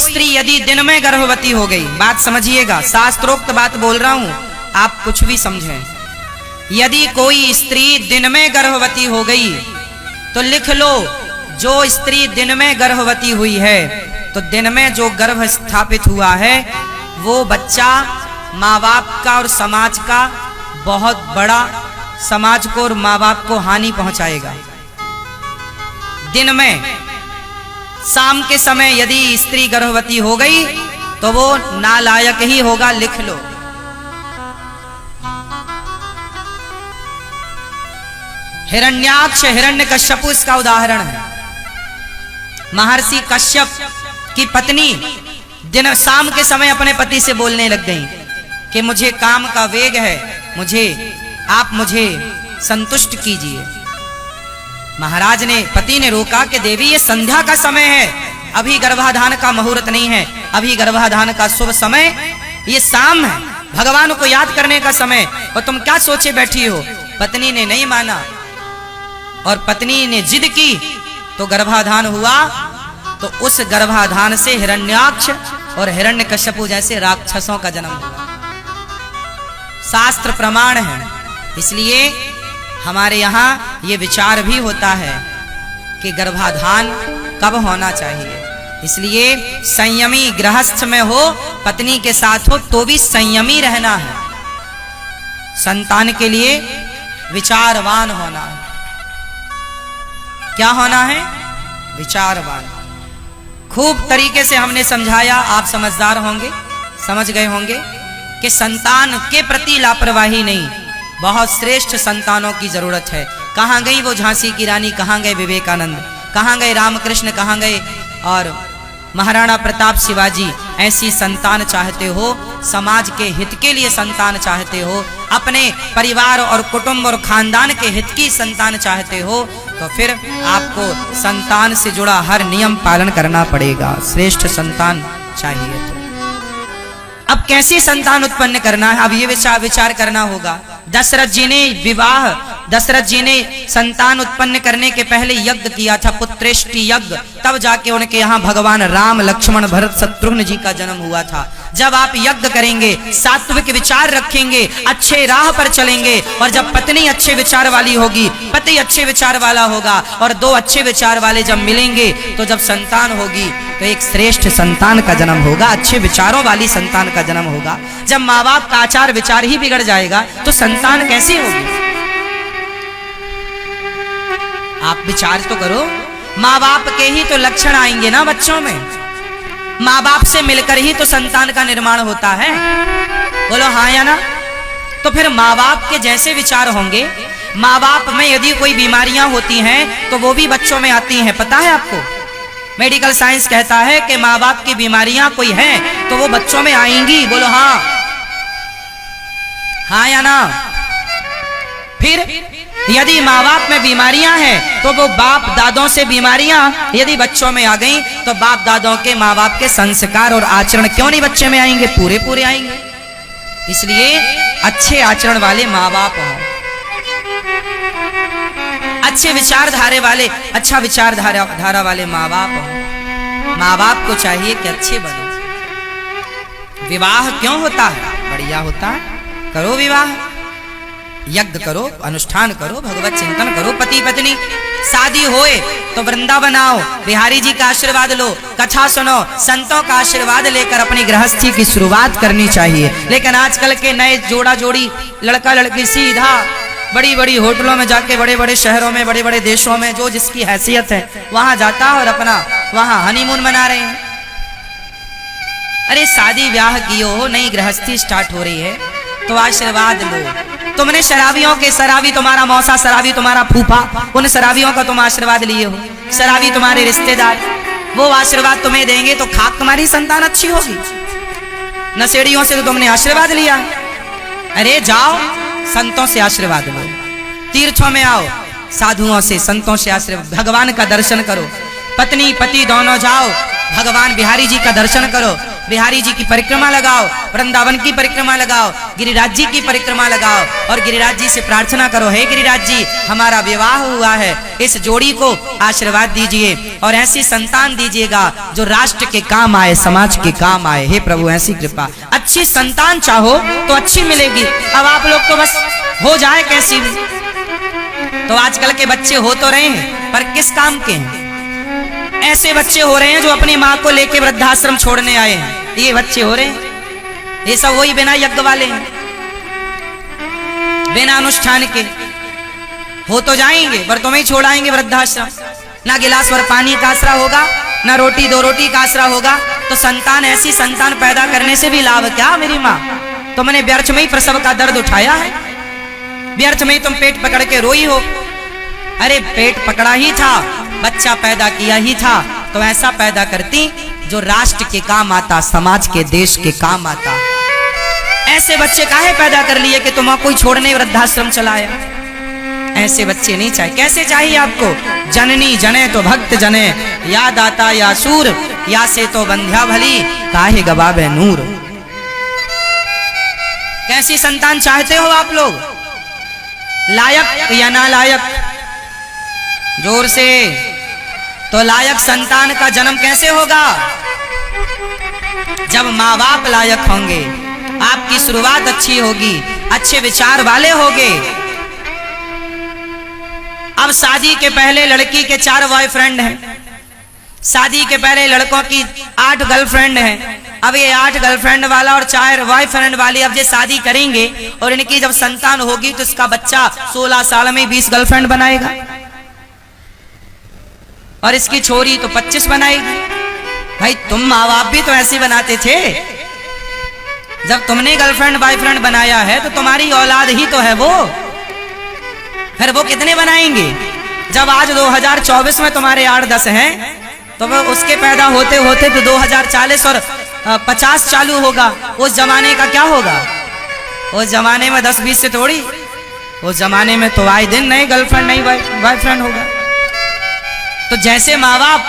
स्त्री यदि दिन में गर्भवती हो गई, बात समझिएगा, शास्त्रोक्त बात बोल रहा हूं, आप कुछ भी समझें। यदि कोई स्त्री दिन में गर्भवती हो गई तो लिख लो, जो स्त्री दिन में गर्भवती हुई है तो दिन में जो गर्भ स्थापित हुआ है वो बच्चा माँ बाप का और समाज का बहुत बड़ा, समाज को और माँ बाप को हानि पहुंचाएगा। दिन में शाम के समय यदि स्त्री गर्भवती हो गई तो वो नालायक ही होगा, लिख लो। हिरण्याक्ष हिरण्यकश्यप इसका उदाहरण है। महर्षि कश्यप की पत्नी दिन शाम के समय अपने पति से बोलने लग गई कि मुझे काम का वेग है, आप मुझे संतुष्ट कीजिए। महाराज ने, पति ने रोका कि देवी ये संध्या का समय है, अभी गर्भाधान का मुहूर्त नहीं है, अभी गर्भाधान का शुभ समय ये शाम है, भगवान को याद करने का समय, और तुम क्या सोचे बैठी हो। पत्नी ने नहीं माना और पत्नी ने जिद की तो गर्भाधान हुआ। तो उस गर्भाधान से हिरण्याक्ष और हिरण्यकश्यप जैसे राक्षसों का जन्म हुआ। शास्त्र प्रमाण है। इसलिए हमारे यहाँ ये विचार भी होता है कि गर्भाधान कब होना चाहिए। इसलिए संयमी गृहस्थ में हो, पत्नी के साथ हो तो भी संयमी रहना है। संतान के लिए विचारवान होना है। क्या होना है? विचारवान। खूब तरीके से हमने समझाया, आप समझदार होंगे, समझ गए होंगे कि संतान के प्रति लापरवाही नहीं, बहुत श्रेष्ठ संतानों की जरूरत है। कहाँ गई वो झांसी की रानी, कहाँ गए विवेकानंद, कहाँ गए रामकृष्ण, कहाँ गए और महाराणा प्रताप शिवाजी। ऐसी संतान चाहते हो, समाज के हित के लिए संतान चाहते हो, अपने परिवार और कुटुंब और खानदान के हित की संतान चाहते हो, तो फिर आपको संतान से जुड़ा हर नियम पालन करना पड़ेगा। श्रेष्ठ संतान चाहिए तो अब कैसी संतान उत्पन्न करना है, अब ये विचार करना होगा। दशरथ जी ने संतान उत्पन्न करने के पहले यज्ञ किया था, पुत्रेष्टि यज्ञ। तब जाके उनके यहाँ भगवान राम, लक्ष्मण, भरत, शत्रुघ्न जी का जन्म हुआ था। जब आप यज्ञ करेंगे, सात्विक विचार रखेंगे, अच्छे राह पर चलेंगे, और जब पत्नी अच्छे विचार वाली होगी, पति अच्छे विचार वाला होगा, और दो अच्छे विचार वाले जब मिलेंगे तो जब संतान होगी तो एक श्रेष्ठ संतान का जन्म होगा, अच्छे विचारों वाली संतान का जन्म होगा। जब माँ बाप का आचार विचार ही बिगड़ जाएगा तो संतान कैसी होगी? आप विचार तो करो, माँ बाप के ही तो लक्षण आएंगे ना बच्चों में। माँ बाप से मिलकर ही तो संतान का निर्माण होता है, बोलो हाँ या ना? तो फिर माँ बाप के जैसे विचार होंगे। माँ बाप में यदि कोई बीमारियां होती हैं तो वो भी बच्चों में आती हैं, पता है आपको? मेडिकल साइंस कहता है कि माँ बाप की बीमारियां कोई हैं तो वो बच्चों में आएंगी, बोलो हाँ, हाँ या ना? फिर यदि माँ बाप में बीमारियां हैं तो वो बाप दादों से बीमारियां यदि बच्चों में आ गई तो बाप दादों के, माँ बाप के संस्कार और आचरण क्यों नहीं बच्चे में आएंगे? पूरे पूरे आएंगे। इसलिए अच्छे आचरण वाले माँ बाप हों, अच्छे विचारधारे वाले, अच्छा विचारधारा वाले माँ बाप हों। माँ बाप को चाहिए कि अच्छे बनो। विवाह क्यों होता है? बढ़िया होता है, करो विवाह, यज्ञ करो, अनुष्ठान करो, भगवत चिंतन करो। पति पत्नी शादी होए तो वृंदावन आओ, बिहारी जी का आशीर्वाद लो, कथा सुनो, संतों का आशीर्वाद लेकर अपनी गृहस्थी की शुरुआत करनी चाहिए। लेकिन आजकल के नए जोड़ा जोड़ी, लड़का लड़की सीधा बड़ी बड़ी होटलों में जाके, बड़े बड़े शहरों में, बड़े बड़े देशों में, जो जिसकी हैसियत है वहां जाता और अपना वहां हनीमून मना रहे हैं। अरे शादी ब्याह किए हो, नई गृहस्थी स्टार्ट हो रही है तो आशीर्वाद लो। तुमने शराबियों के, शराबी तुम्हारा मौसा, शराबी तुम्हारा फूफा, उन शराबियों का तुम आशीर्वाद लिए हो, शराबी तुम्हारे रिश्तेदार, वो आशीर्वाद तुम्हें देंगे तो खाक तुम्हारी संतान अच्छी होगी। नशेड़ियों से तो तुमने आशीर्वाद लिया। अरे जाओ संतों से आशीर्वाद लो, तीर्थों में आओ, साधुओं से, संतों से आशीर्वाद, भगवान का दर्शन करो। पत्नी पति दोनों जाओ, भगवान बिहारी जी का दर्शन करो, बिहारी जी की परिक्रमा लगाओ, वृंदावन की परिक्रमा लगाओ, गिरिराज जी की परिक्रमा लगाओ और गिरिराज जी से प्रार्थना करो, हे गिरिराज जी हमारा विवाह हुआ है, इस जोड़ी को आशीर्वाद दीजिए और ऐसी संतान दीजिएगा जो राष्ट्र के काम आए, समाज के काम आए। हे प्रभु ऐसी कृपा। अच्छी संतान चाहो तो अच्छी मिलेगी। अब आप लोग तो बस हो जाए कैसी भी, तो आजकल के बच्चे हो तो रहे हैं पर किस काम के हैं? ऐसे बच्चे हो रहे हैं जो अपनी माँ को लेके वृद्धाश्रम छोड़ने आए हैं, ये बच्चे हो रहे हैं। ये सब वही बिना यज्ञ वाले हैं, बिना अनुष्ठान के हो तो जाएंगे पर तुम्हें छोड़ आएंगे वृद्धाश्रम। ना गिलास भर पानी का आसरा होगा, ना रोटी दो रोटी का आसरा होगा। तो संतान, ऐसी संतान पैदा करने से भी लाभ क्या? मेरी माँ तुमने व्यर्थ में ही प्रसव का दर्द उठाया है, व्यर्थ में ही तुम पेट पकड़ के रोई हो। अरे पेट पकड़ा ही था, बच्चा पैदा किया ही था, तो ऐसा पैदा करती जो राष्ट्र के काम आता, समाज के, देश के काम आता। ऐसे बच्चे काहे पैदा कर लिए कि तुम्हें कोई छोड़ने वृद्धाश्रम चलाया? ऐसे बच्चे नहीं चाहिए। कैसे चाहिए आपको? जननी जने तो भक्त जने, या दाता या सूर, या से तो बंध्या भली, काहे गवावे नूर। कैसी संतान चाहते हो आप लोग? लायक या नालायक? जोर से। तो लायक संतान का जन्म कैसे होगा? जब माँ बाप लायक होंगे, आपकी शुरुआत अच्छी होगी, अच्छे विचार वाले होंगे। अब शादी के पहले लड़की के 4 बॉयफ्रेंड हैं, शादी के पहले लड़कों की 8 गर्लफ्रेंड हैं। अब ये 8 गर्लफ्रेंड वाला और 4 बॉयफ्रेंड वाली अब ये शादी करेंगे और इनकी जब संतान होगी तो इसका बच्चा 16 साल में 20 गर्लफ्रेंड बनाएगा और इसकी छोरी तो 25 बनाएगी। भाई तुम माँ बाप भी तो ऐसे बनाते थे। जब तुमने गर्लफ्रेंड बॉयफ्रेंड बनाया है तो तुम्हारी औलाद ही तो है वो। फिर वो कितने बनाएंगे? जब आज 2024 में तुम्हारे 8-10 हैं तो वो उसके पैदा होते होते तो 2040 और 50 चालू होगा। उस जमाने का क्या होगा? उस जमाने में 10-20 से थोड़ी, उस जमाने में तो आए दिन नए गर्लफ्रेंड नई बॉयफ्रेंड होगा। तो जैसे माँ बाप,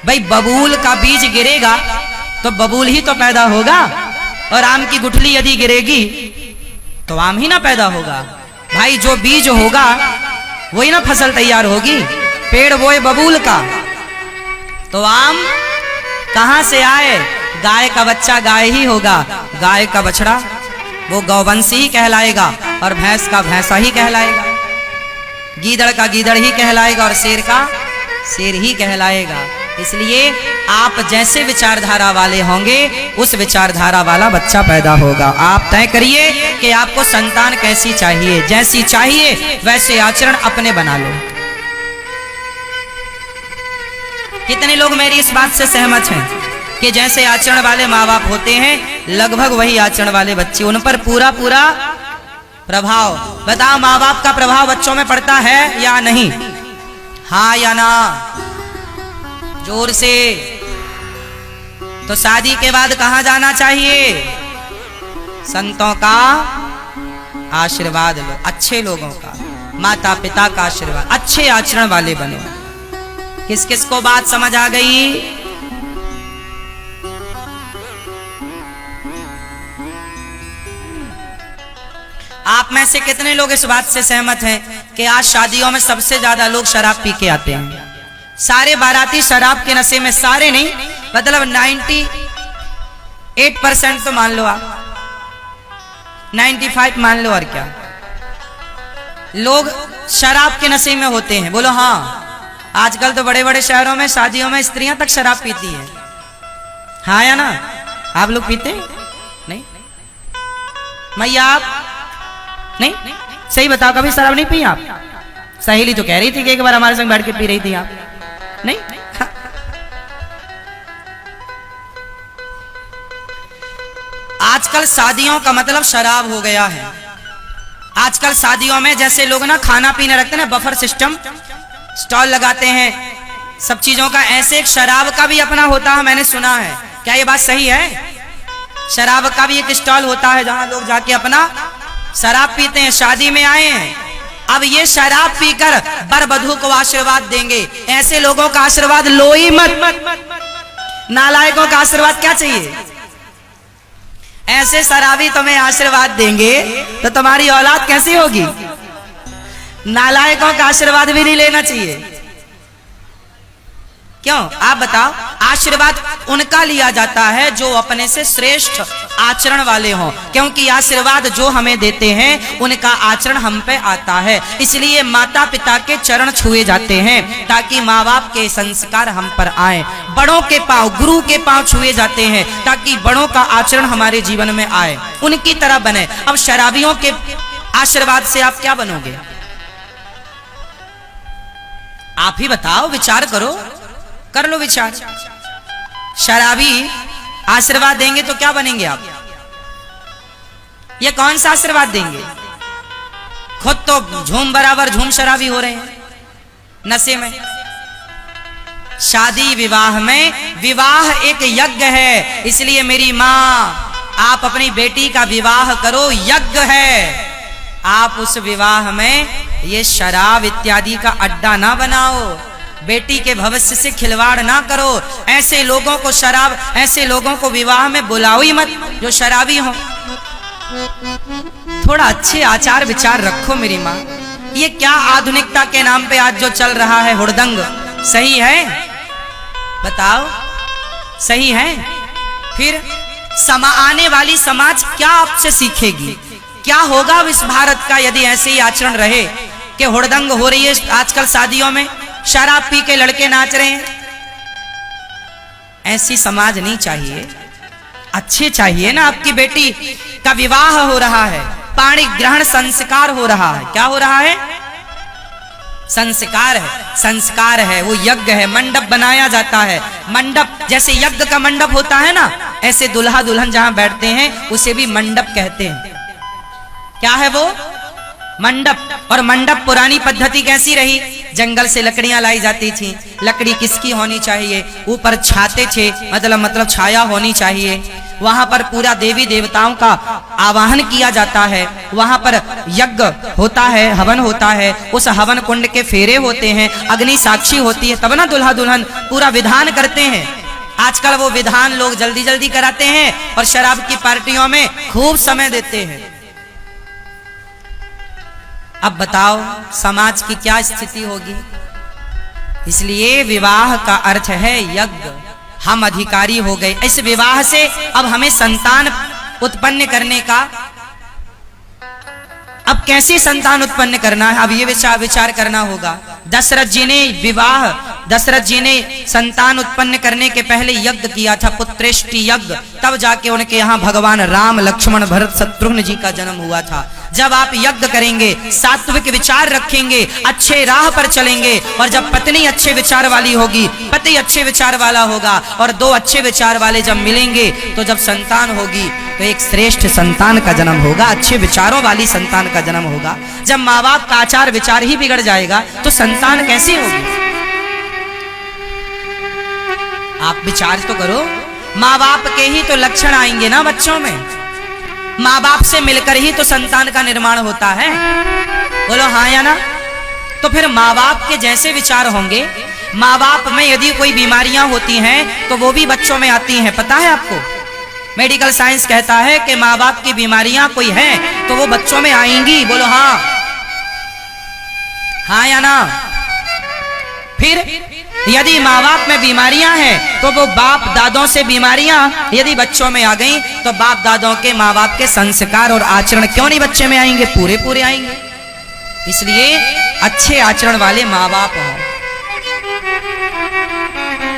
भाई बबूल का बीज गिरेगा तो बबूल ही तो पैदा होगा, और आम की गुठली यदि गिरेगी तो आम ही ना पैदा होगा। भाई जो बीज होगा वही ना फसल तैयार होगी। पेड़ बोए बबूल का तो आम कहां से आए? गाय का बच्चा गाय ही होगा, गाय का बछड़ा वो गौवंशी ही कहलाएगा और भैंस का भैंसा ही कहलाएगा, गीदड़ का गीदड़ ही कहलाएगा और शेर का शेर ही कहलाएगा। इसलिए आप जैसे विचारधारा वाले होंगे उस विचारधारा वाला बच्चा पैदा होगा। आप तय करिए कि आपको संतान कैसी चाहिए, जैसी चाहिए वैसे आचरण अपने बना लो। कितने लोग मेरी इस बात से सहमत हैं कि जैसे आचरण वाले माँ बाप होते हैं लगभग वही आचरण वाले बच्चे, उन पर पूरा पूरा प्रभाव। बताओ माँ बाप का प्रभाव बच्चों में पड़ता है या नहीं? हाँ या ना? जोर से। तो शादी के बाद कहां जाना चाहिए? संतों का आशीर्वाद लो, अच्छे लोगों का, माता पिता का आशीर्वाद, अच्छे आचरण वाले बनो। किस किस को बात समझ आ गई? आप में से कितने लोग इस बात से सहमत हैं कि आज शादियों में सबसे ज्यादा लोग शराब पी के आते हैं? सारे बाराती शराब के नशे में, सारे नहीं मतलब 98% तो मान लो आप, 95 मान लो। और क्या लोग शराब के नशे में होते हैं? बोलो हाँ। आजकल तो बड़े बड़े शहरों में शादियों में स्त्रियां तक शराब पीती हैं। हाँ या ना? आप लोग पीते नहीं? मैया आप नहीं? सही बताओ, कभी शराब नहीं पी आप? सहेली तो कह रही थी कि एक बार हमारे संग बैठ के पी रही थी। आप नहीं? आजकल शादियों का मतलब शराब हो गया है। आजकल शादियों में जैसे लोग ना खाना पीना रखते हैं ना, बफर सिस्टम, स्टॉल लगाते हैं सब चीजों का, ऐसे एक शराब का भी अपना होता है। मैंने सुना है, क्या ये बात सही है? शराब का भी एक स्टॉल होता है जहां लोग जाके अपना शराब पीते हैं। शादी में आए हैं, अब ये शराब पीकर वर वधू को आशीर्वाद देंगे। ऐसे लोगों का आशीर्वाद लो ही मत। नालायकों का आशीर्वाद क्या चाहिए? ऐसे शराबी तुम्हें आशीर्वाद देंगे तो तुम्हारी औलाद कैसी होगी? नालायकों का आशीर्वाद भी नहीं लेना चाहिए। क्यों? आप बताओ। आशीर्वाद उनका लिया जाता है जो अपने से श्रेष्ठ आचरण वाले हों, क्योंकि आशीर्वाद जो हमें देते हैं उनका आचरण हम पे आता है। इसलिए माता पिता के चरण छुए जाते हैं ताकि माँ बाप के संस्कार हम पर आए। बड़ों के पांव, गुरु के पांव छुए जाते हैं ताकि बड़ों का आचरण हमारे जीवन में आए, उनकी तरह बने। अब शराबियों के आशीर्वाद से आप क्या बनोगे? आप ही बताओ, विचार करो, कर लो विचार। शराबी आशीर्वाद देंगे तो क्या बनेंगे आप? ये कौन सा आशीर्वाद देंगे? खुद तो झूम बराबर झूम शराबी हो रहे हैं नशे में। शादी विवाह में, विवाह एक यज्ञ है, इसलिए मेरी माँ आप अपनी बेटी का विवाह करो, यज्ञ है। आप उस विवाह में ये शराब इत्यादि का अड्डा ना बनाओ, बेटी के भविष्य से खिलवाड़ ना करो। ऐसे लोगों को शराब, ऐसे लोगों को विवाह में बुलाओ ही मत जो शराबी हो। थोड़ा अच्छे आचार विचार रखो मेरी माँ। ये क्या आधुनिकता के नाम पे आज जो चल रहा है हुड़दंग, सही है? बताओ, सही है? फिर आने वाली समाज क्या आपसे सीखेगी? क्या होगा इस भारत का यदि ऐसे ही आचरण रहे कि हुड़दंग हो रही है आजकल शादियों में, शराब पी के लड़के नाच रहे हैं? ऐसी समाज नहीं चाहिए। अच्छे चाहिए ना। आपकी बेटी का विवाह हो रहा है, पाणी ग्रहण संस्कार हो रहा है। क्या हो रहा है? संस्कार है, संस्कार है, वो यज्ञ है। मंडप बनाया जाता है। मंडप जैसे यज्ञ का मंडप होता है ना, ऐसे दुल्हा दुल्हन जहां बैठते हैं उसे भी मंडप कहते हैं। क्या है वो? मंडप। और मंडप पुरानी पद्धति कैसी रही? जंगल से लकड़ियां लाई जाती थी। लकड़ी किसकी होनी चाहिए? ऊपर छाते थे, मतलब छाया होनी चाहिए। वहां पर पूरा देवी देवताओं का आवाहन किया जाता है। वहां पर यज्ञ होता है, हवन होता है। उस हवन कुंड के फेरे होते हैं, अग्नि साक्षी होती है, तब ना दुल्हा दुल्हन पूरा विधान करते हैं। आजकल वो विधान लोग जल्दी जल्दी कराते हैं और शराब की पार्टियों में खूब समय देते हैं। अब बताओ समाज की क्या स्थिति होगी? इसलिए विवाह का अर्थ है यज्ञ। हम अधिकारी हो गए इस विवाह से। अब हमें संतान उत्पन्न करने का, अब कैसे संतान उत्पन्न करना है, अब ये विचार करना होगा। दशरथ जी ने विवाह, दशरथ जी ने संतान उत्पन्न करने के पहले यज्ञ किया था, पुत्रेष्टि यज्ञ। तब जाके उनके यहाँ भगवान राम, लक्ष्मण, भरत, शत्रुघ्न जी का जन्म हुआ था। जब आप यज्ञ करेंगे, सात्विक विचार रखेंगे, अच्छे राह पर चलेंगे, और जब पत्नी अच्छे विचार वाली होगी, पति अच्छे विचार वाला होगा, और दो अच्छे विचार वाले जब मिलेंगे तो जब संतान होगी तो एक श्रेष्ठ संतान का जन्म होगा, अच्छे विचारों वाली संतान का जन्म होगा। जब माँ बाप का आचार विचार ही बिगड़ जाएगा तो संतान कैसी होगी? आप विचार तो करो। माँ बाप के ही तो लक्षण आएंगे ना बच्चों में। माँ बाप से मिलकर ही तो संतान का निर्माण होता है। बोलो हाँ या ना? तो फिर माँ बाप के जैसे विचार होंगे। माँ बाप में यदि कोई बीमारियां होती हैं तो वो भी बच्चों में आती हैं, पता है आपको? मेडिकल साइंस कहता है कि माँ बाप की बीमारियां कोई हैं तो वो बच्चों में आएंगी। बोलो हाँ, हाँ या ना? फिर यदि माँ बाप में बीमारियां हैं तो वो बाप दादों से बीमारियां यदि बच्चों में आ गई तो बाप दादों के, माँ बाप के संस्कार और आचरण क्यों नहीं बच्चे में आएंगे? पूरे पूरे आएंगे। इसलिए अच्छे आचरण वाले माँ बाप हों,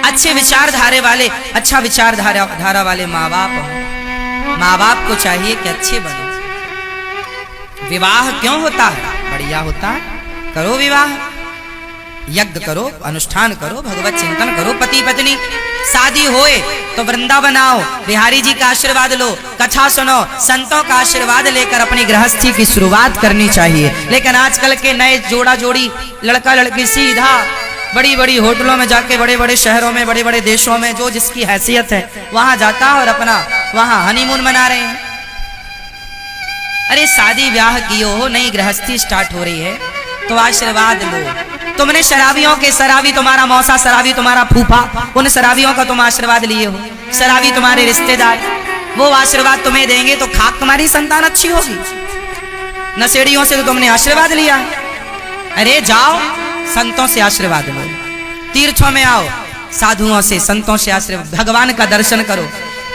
अच्छे विचारधारे वाले, अच्छा विचारधारा वाले माँ बाप हों। माँ बाप को चाहिए कि अच्छे बनो। विवाह क्यों होता है? बढ़िया होता है। करो विवाह, यज्ञ करो, अनुष्ठान करो, भगवत चिंतन करो। पति पत्नी शादी होए तो वृंदावन आओ, बिहारी जी का आशीर्वाद लो, कथा सुनो, संतों का आशीर्वाद लेकर अपनी गृहस्थी की शुरुआत करनी चाहिए। लेकिन आजकल के नए जोड़ा जोड़ी, लड़का लड़की सीधा बड़ी बड़ी होटलों में जाके, बड़े बड़े शहरों में, बड़े बड़े देशों में जो जिसकी हैसियत है वहां जाता और अपना वहां हनीमून मना रहे हैं। अरे शादी ब्याह किए हो, नई गृहस्थी स्टार्ट हो रही है तो आशीर्वाद लो। तुमने शराबियों के, शराबी तुम्हारा मौसा, शराबी तुम्हारा फूफा, उन शराबियों का तुम आशीर्वाद लिए हो, शराबी तुम्हारे रिश्तेदार, वो आशीर्वाद तुम्हें देंगे तो खाक तुम्हारी संतान अच्छी होगी। नशेड़ियों से तो तुमने आशीर्वाद लिया। अरे जाओ संतों से आशीर्वाद लो, तीर्थों में आओ, साधुओं से, संतों से आशीर्वाद, भगवान का दर्शन करो,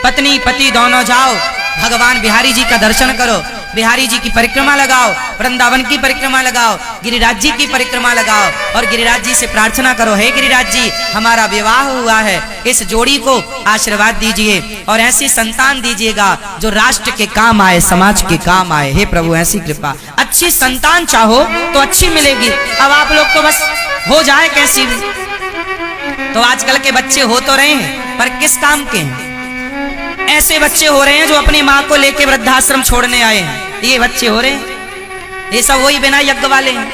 पत्नी पति दोनों जाओ, भगवान बिहारी जी का दर्शन करो, बिहारी जी की परिक्रमा लगाओ, वृंदावन की परिक्रमा लगाओ, गिरिराज जी की परिक्रमा लगाओ और गिरिराज जी से प्रार्थना करो, हे गिरिराज जी हमारा विवाह हुआ है, इस जोड़ी को आशीर्वाद दीजिए और ऐसी संतान दीजिएगा जो राष्ट्र के काम आए, समाज के काम आए। हे प्रभु ऐसी कृपा, अच्छी संतान चाहो तो अच्छी मिलेगी। अब आप लोग तो बस हो जाए कैसी भी, तो आजकल के बच्चे हो तो रहे हैं पर किस काम के हैं? ऐसे बच्चे हो रहे हैं जो अपनी माँ को लेके वृद्धाश्रम छोड़ने आए हैं, ये बच्चे हो रहे हैं। ये सब वही बिना यज्ञ वाले हैं,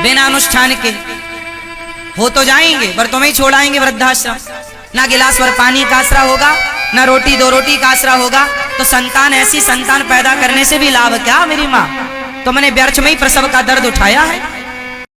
बिना अनुष्ठान के हो तो जाएंगे पर तुम्हें छोड़ाएंगे वृद्धाश्रम। ना गिलास भर पानी का आसरा होगा, ना रोटी दो रोटी का आसरा होगा। तो संतान, ऐसी संतान पैदा करने से भी लाभ क्या? मेरी माँ तुमने व्यर्थ में ही प्रसव का दर्द उठाया है।